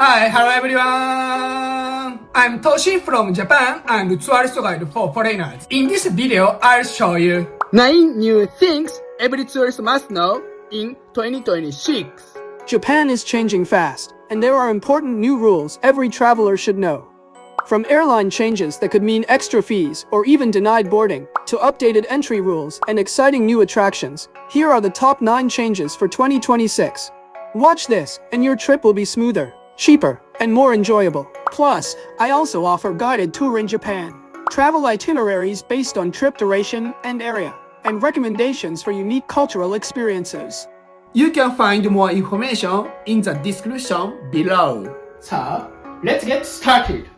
Hi, hello everyone! I'm Toshi from Japan and tourist guide for foreigners. In this video, I'll show you 9 new things every tourist must know in 2026. Japan is changing fast, and there are important new rules every traveler should know. From airline changes that could mean extra fees or even denied boarding, to updated entry rules and exciting new attractions, here are the top 9 changes for 2026. Watch this, and your trip will be smoother, cheaper, and more enjoyable. Plus, I also offer guided tour in Japan, travel itineraries based on trip duration and area, and recommendations for unique cultural experiences. You can find more information in the description below. So, let's get started.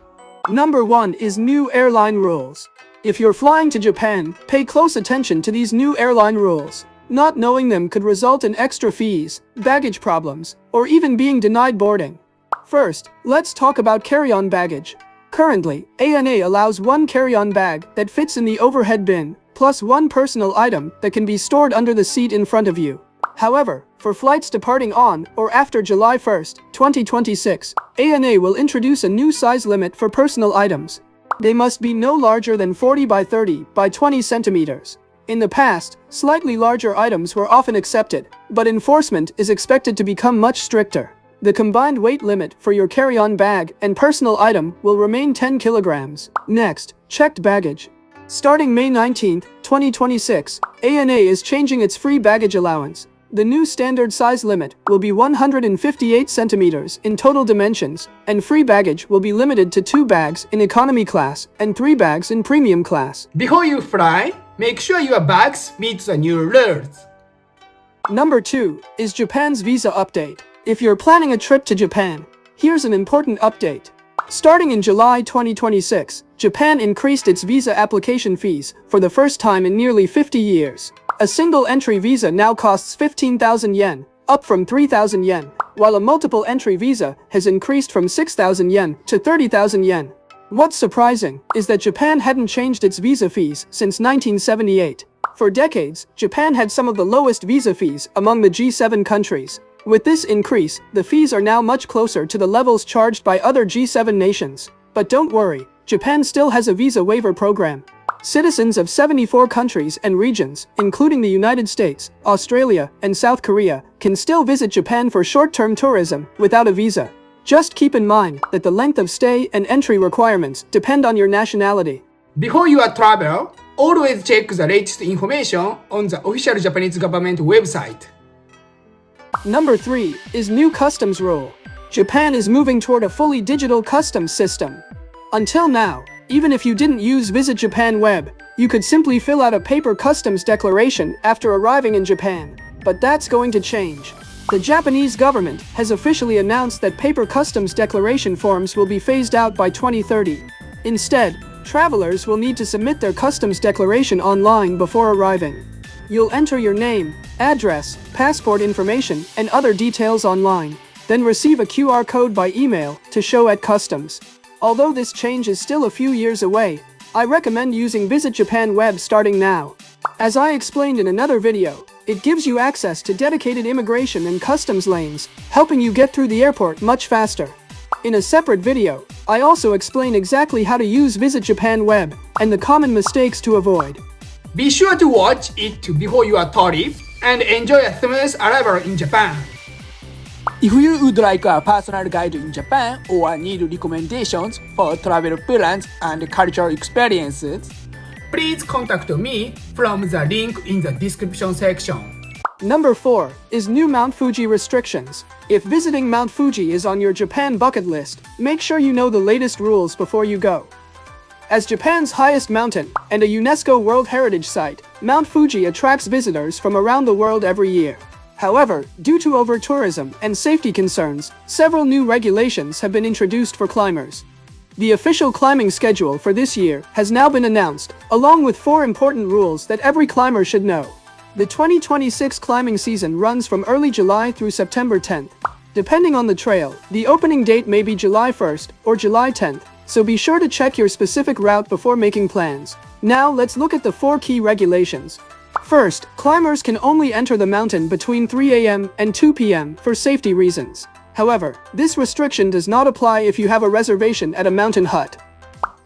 Number 1 is new airline rules. If you're flying to Japan, pay close attention to these new airline rules. Not knowing them could result in extra fees, baggage problems, or even being denied boarding. First, let's talk about carry-on baggage. Currently, ANA allows one carry-on bag that fits in the overhead bin, plus one personal item that can be stored under the seat in front of you. However, for flights departing on or after July 1st, 2026, ANA will introduce a new size limit for personal items. They must be no larger than 40 by 30 by 20 centimeters. In the past, slightly larger items were often accepted, but enforcement is expected to become much stricter. The combined weight limit for your carry-on bag and personal item will remain 10 kilograms. Next, checked baggage. Starting May 19, 2026, ANA is changing its free baggage allowance. The new standard size limit will be 158 centimeters in total dimensions, and free baggage will be limited to 2 bags in economy class and 3 bags in premium class. Before you fly, make sure your bags meet the new rules. Number 2 is Japan's visa update. If you're planning a trip to Japan, here's an important update. Starting in July 2026, Japan increased its visa application fees for the first time in nearly 50 years. A single entry visa now costs 15,000 yen, up from 3,000 yen, while a multiple entry visa has increased from 6,000 yen to 30,000 yen. What's surprising is that Japan hadn't changed its visa fees since 1978. For decades, Japan had some of the lowest visa fees among the G7 countries. With this increase, the fees are now much closer to the levels charged by other G7 nations. But don't worry, Japan still has a visa waiver program. Citizens of 74 countries and regions, including the United States, Australia, and South Korea, can still visit Japan for short-term tourism without a visa. Just keep in mind that the length of stay and entry requirements depend on your nationality. Before you travel, always check the latest information on the official Japanese government website. Number 3 is new customs rule. Japan is moving toward a fully digital customs system. Until now, even if you didn't use Visit Japan Web, you could simply fill out a paper customs declaration after arriving in Japan. But that's going to change. The Japanese government has officially announced that paper customs declaration forms will be phased out by 2030. Instead, travelers will need to submit their customs declaration online before arriving. You'll enter your name, address, passport information, and other details online, then receive a QR code by email to show at customs. Although this change is still a few years away, I recommend using Visit Japan Web starting now. As I explained in another video, it gives you access to dedicated immigration and customs lanes, helping you get through the airport much faster. In a separate video, I also explain exactly how to use Visit Japan Web and the common mistakes to avoid. Be sure to watch it before your trip and enjoy a smooth arrival in Japan. If you would like a personal guide in Japan or need recommendations for travel plans and cultural experiences, Please contact me from the link in the description section. Number 4 is new Mount Fuji restrictions. If visiting Mount Fuji is on your Japan bucket list, make sure you know the latest rules before you go. As Japan's highest mountain and a UNESCO World Heritage Site, Mount Fuji attracts visitors from around the world every year. However, due to over-tourism and safety concerns, several new regulations have been introduced for climbers. The official climbing schedule for this year has now been announced, along with 4 important rules that every climber should know. The 2026 climbing season runs from early July through September 10th. Depending on the trail, the opening date may be July 1st or July 10th, so be sure to check your specific route before making plans. Now let's look at the 4 key regulations. First, climbers can only enter the mountain between 3 a.m. and 2 p.m. for safety reasons. However, this restriction does not apply if you have a reservation at a mountain hut.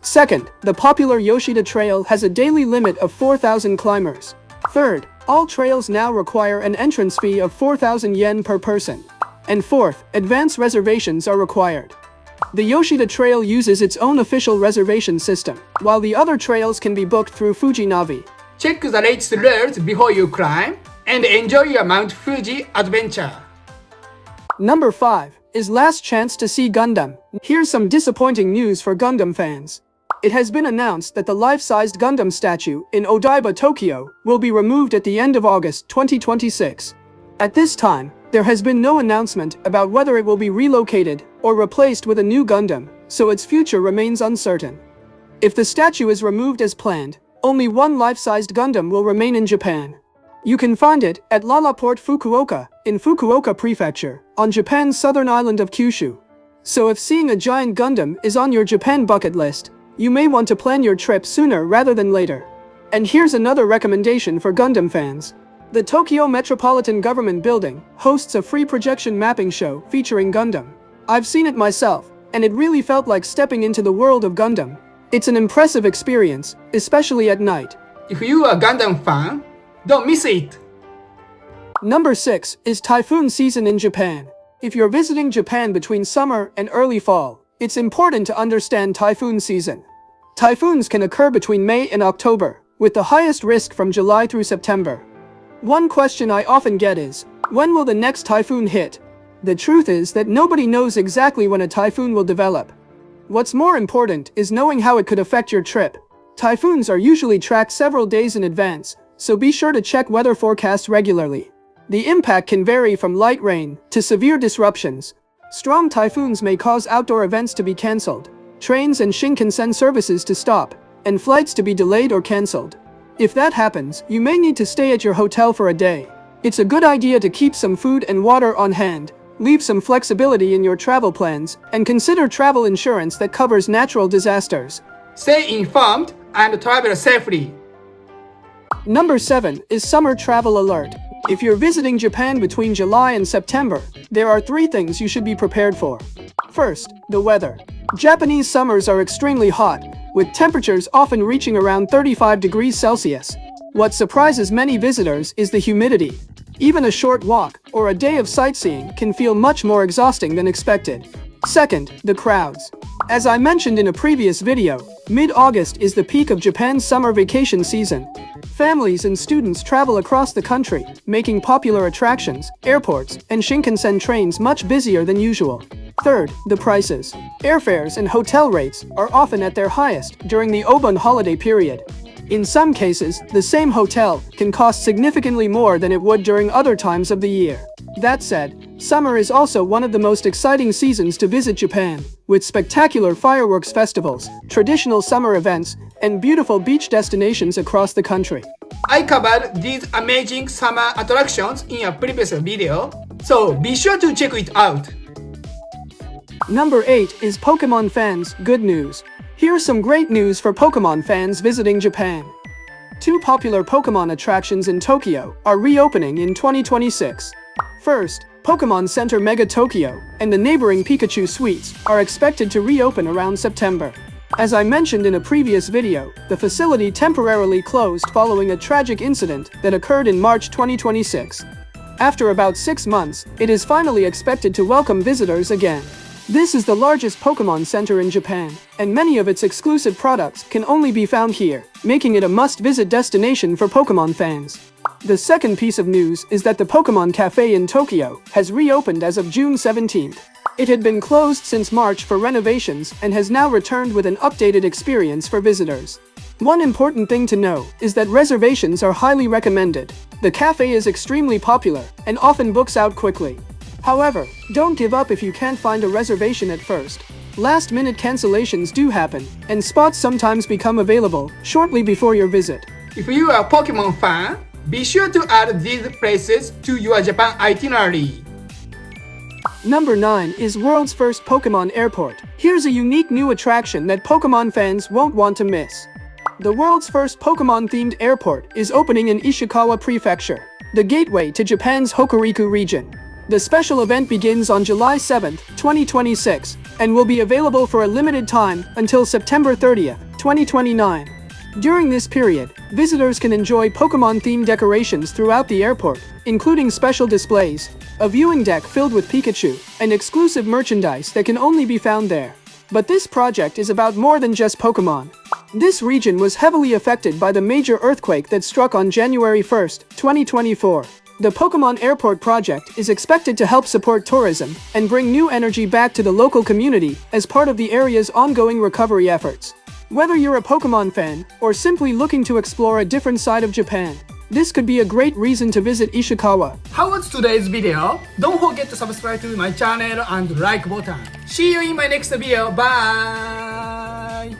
Second, the popular Yoshida Trail has a daily limit of 4,000 climbers. Third, all trails now require an entrance fee of 4,000 yen per person. And fourth, advance reservations are required. The Yoshida Trail uses its own official reservation system, while the other trails can be booked through Fuji Navi. Check the latest rules before you climb and enjoy your Mount Fuji adventure. Number 5 is Last Chance to See Gundam. Here's some disappointing news for Gundam fans. It has been announced that the life-sized Gundam statue in Odaiba, Tokyo, will be removed at the end of August 2026. At this time, there has been no announcement about whether it will be relocated or replaced with a new Gundam, so its future remains uncertain. If the statue is removed as planned, only one life-sized Gundam will remain in Japan. You can find it at Lalaport Fukuoka, in Fukuoka Prefecture, on Japan's southern island of Kyushu. So if seeing a giant Gundam is on your Japan bucket list, you may want to plan your trip sooner rather than later. And here's another recommendation for Gundam fans. The Tokyo Metropolitan Government Building hosts a free projection mapping show featuring Gundam. I've seen it myself, and it really felt like stepping into the world of Gundam. It's an impressive experience, especially at night. If you are a Gundam fan, don't miss it! Number 6 is typhoon season in Japan. If you're visiting Japan between summer and early fall, it's important to understand typhoon season. Typhoons can occur between May and October, with the highest risk from July through September. One question I often get is, when will the next typhoon hit? The truth is that nobody knows exactly when a typhoon will develop. What's more important is knowing how it could affect your trip. Typhoons are usually tracked several days in advance, so be sure to check weather forecasts regularly. The impact can vary from light rain to severe disruptions. Strong typhoons may cause outdoor events to be cancelled, trains and Shinkansen services to stop, and flights to be delayed or cancelled. If that happens, you may need to stay at your hotel for a day. It's a good idea to keep some food and water on hand, leave some flexibility in your travel plans, and consider travel insurance that covers natural disasters. Stay informed and travel safely. Number 7 is Summer Travel Alert. If you're visiting Japan between July and September, there are 3 things you should be prepared for. First, the weather. Japanese summers are extremely hot, with temperatures often reaching around 35 degrees Celsius. What surprises many visitors is the humidity. Even a short walk or a day of sightseeing can feel much more exhausting than expected. Second, the crowds. As I mentioned in a previous video, mid-August is the peak of Japan's summer vacation season. Families and students travel across the country, making popular attractions, airports, and Shinkansen trains much busier than usual. Third, the prices. Airfares and hotel rates are often at their highest during the Obon holiday period. In some cases, the same hotel can cost significantly more than it would during other times of the year. That said, summer is also one of the most exciting seasons to visit Japan, with spectacular fireworks festivals, traditional summer events, and beautiful beach destinations across the country. I covered these amazing summer attractions in a previous video, so be sure to check it out. Number 8 is Pokémon fans, good news. Here's some great news for Pokémon fans visiting Japan. 2 popular Pokémon attractions in Tokyo are reopening in 2026. First, Pokémon Center Mega Tokyo and the neighboring Pikachu Suites are expected to reopen around September. As I mentioned in a previous video, the facility temporarily closed following a tragic incident that occurred in March 2026. After about 6 months, it is finally expected to welcome visitors again. This is the largest Pokémon Center in Japan, and many of its exclusive products can only be found here, making it a must-visit destination for Pokémon fans. The second piece of news is that the Pokémon Cafe in Tokyo has reopened as of June 17th. It had been closed since March for renovations and has now returned with an updated experience for visitors. One important thing to know is that reservations are highly recommended. The cafe is extremely popular and often books out quickly. However, don't give up if you can't find a reservation at first. Last-minute cancellations do happen, and spots sometimes become available shortly before your visit. If you are a Pokemon fan, be sure to add these places to your Japan itinerary. Number 9 is World's First Pokemon Airport. Here's a unique new attraction that Pokemon fans won't want to miss. The world's first Pokemon-themed airport is opening in Ishikawa Prefecture, the gateway to Japan's Hokuriku region. The special event begins on July 7, 2026, and will be available for a limited time until September 30, 2029. During this period, visitors can enjoy Pokémon-themed decorations throughout the airport, including special displays, a viewing deck filled with Pikachu, and exclusive merchandise that can only be found there. But this project is about more than just Pokémon. This region was heavily affected by the major earthquake that struck on January 1, 2024. The Pokémon Airport project is expected to help support tourism and bring new energy back to the local community as part of the area's ongoing recovery efforts. Whether you're a Pokémon fan or simply looking to explore a different side of Japan, this could be a great reason to visit Ishikawa. How was today's video? Don't forget to subscribe to my channel and like button. See you in my next video. Bye!